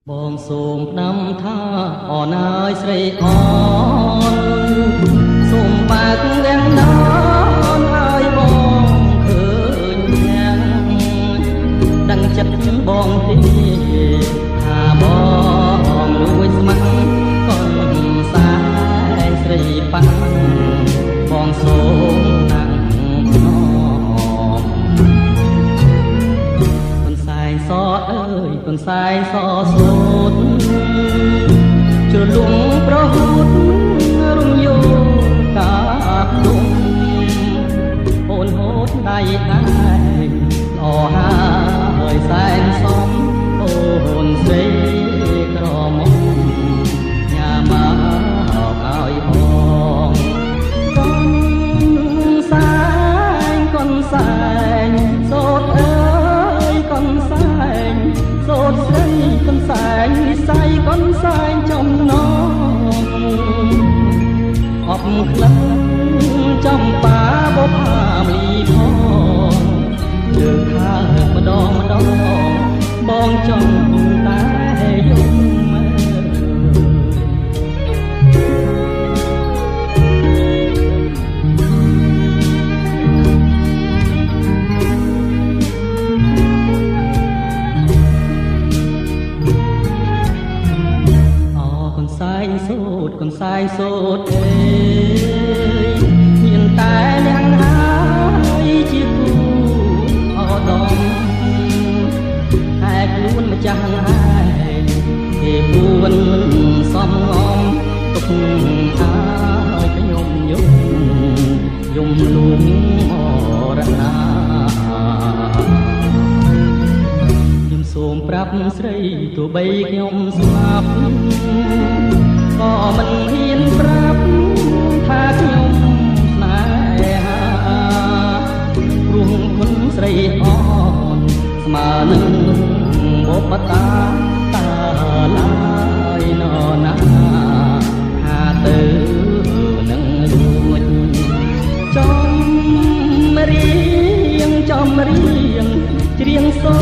បងសូមផ្ដាំថាអរណាយស្រីអនសូមបើកទាំងណានឲ្យបងឃើញយ៉ាងដឹងចិត្តបងទីថាបងលួចស្មាក់កូនសែងស្រីប៉ាំងបងសូមតាំងភ្នំកូនសែងសអើយ កូនសែងសសូត្រជ្រលងប្រហូតរំយោកាបដុំអូនហូតដៃឯងល្អហើយសែងសំអូនស្រីក្រមុំញ៉ាមកឲ្យបងកូនសែងកូនសែងសូត្រអើយ កូនសែងសូត្រស្រីកូនសែងនិស័យកូនសែងចំណងអបក្លិនចំបាបុផាមលីផងលើកថាម្ដងម្ដងបងចង់តែយំកូនសែងសូត្រអើយមានតែអ្នកហើយជាគូអដំតែខ្លួនម្ចាស់ឯងគេពួនសំងំទុកឲ្យខ្ញុំយំលួងអរណាខ្ញុំសូមប្រាប់ស្រីទោះបីខ្ញុំស្លាប់ក៏មិនហ៊ានប្រាប់ថាខ្ញុំស្នេហាព្រោះគុណស្រីអនស្មើនឹងបុព្វតាតាឡើយណណាថាទៅនឹងរួចចំរៀងច្រៀងសូ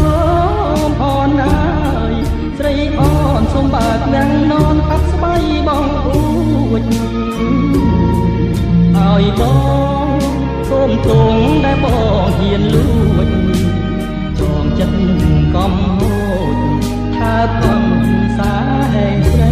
មអរណាយស្រីអនសូមបើកទាំងននកាត់ស្បៃបងអួចឲ្យបងសូមទងដែលបងហ៊ានលួចចងចិត្តកំហូចថាកំសាហែងស្រី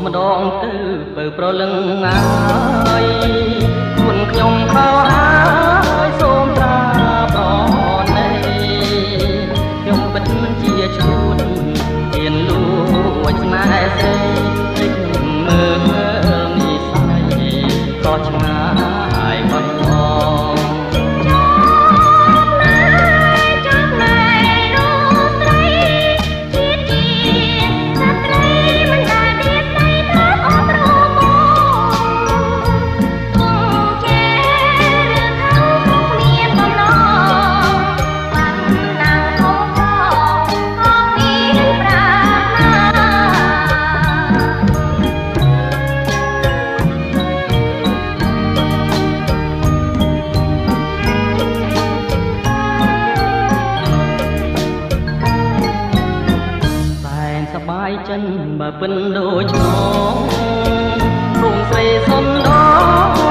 ម្ដងទៅបើប្រលឹងហើយគុណខ្ញុំខោហើយសូមត្រាប្រណីខ្ញុំពិតមិនជាឈួតហ៊ានលួចស្នេហ៍ស្រីតិចមើលនិស័យក៏ឆ្ងាយគាត់ផងបើពិនដូចឆ្លងរួមស្រីសុំដង